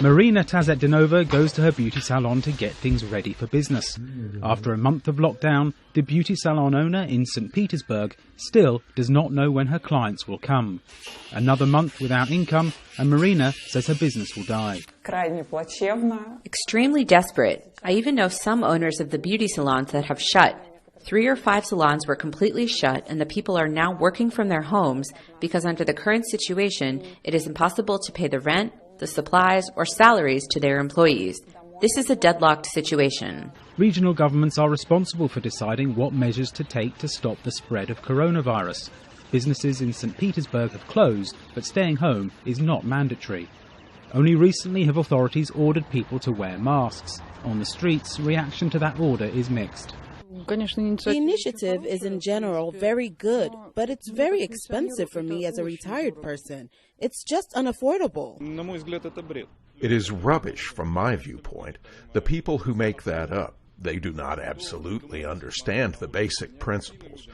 Marina Tazetdinova goes to her beauty salon to get things ready for business. After a month of lockdown, the beauty salon owner in St. Petersburg still does not know when her clients will come. Another month without income, and Marina says her business will die. Extremely desperate. I even know some owners of the beauty salons that have shut. 3 or 5 salons were completely shut, and the people are now working from their homes because under the current situation, it is impossible to pay the rent, the supplies, or salaries to their employees. This is a deadlocked situation. Regional governments are responsible for deciding what measures to take to stop the spread of coronavirus. Businesses in St. Petersburg have closed, but staying home is not mandatory. Only recently have authorities ordered people to wear masks. On the streets, reaction to that order is mixed. The initiative is in general very good, but it's very expensive for me as a retired person. It's just unaffordable. It is rubbish from my viewpoint. The people who make that up, they do not absolutely understand the basic principles.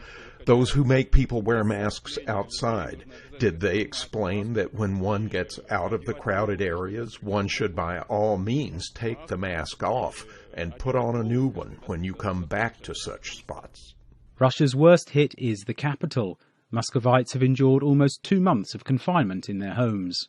Those who make people wear masks outside, did they explain that when one gets out of the crowded areas, one should by all means take the mask off and put on a new one when you come back to such spots? Russia's worst hit is the capital. Muscovites have endured almost 2 months of confinement in their homes.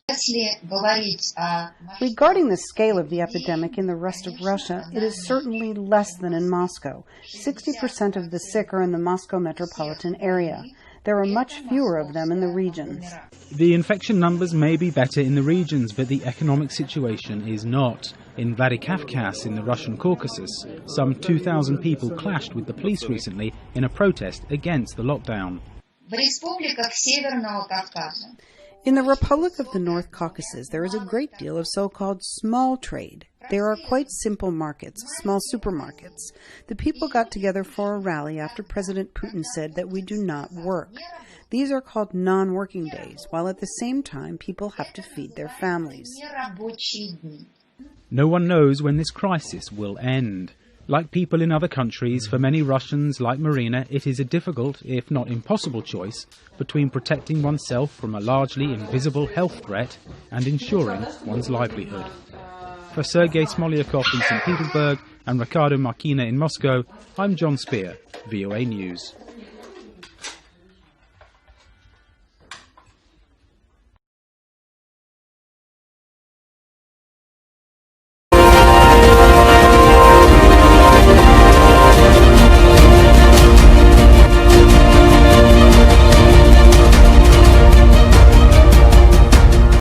Regarding the scale of the epidemic in the rest of Russia, it is certainly less than in Moscow. 60% of the sick are in the Moscow metropolitan area. There are much fewer of them in the regions. The infection numbers may be better in the regions, but the economic situation is not. In Vladikavkaz in the Russian Caucasus, some 2,000 people clashed with the police recently in a protest against the lockdown. In the Republic of the North Caucasus, there is a great deal of so-called small trade. There are quite simple markets, small supermarkets. The people got together for a rally after President Putin said that we do not work. These are called non-working days, while at the same time people have to feed their families. No one knows when this crisis will end. Like people in other countries, for many Russians like Marina, it is a difficult, if not impossible choice between protecting oneself from a largely invisible health threat and ensuring one's livelihood. For Sergey Smolyakov in St. Petersburg and Ricardo Marquina in Moscow, I'm Jon Spier, VOA News.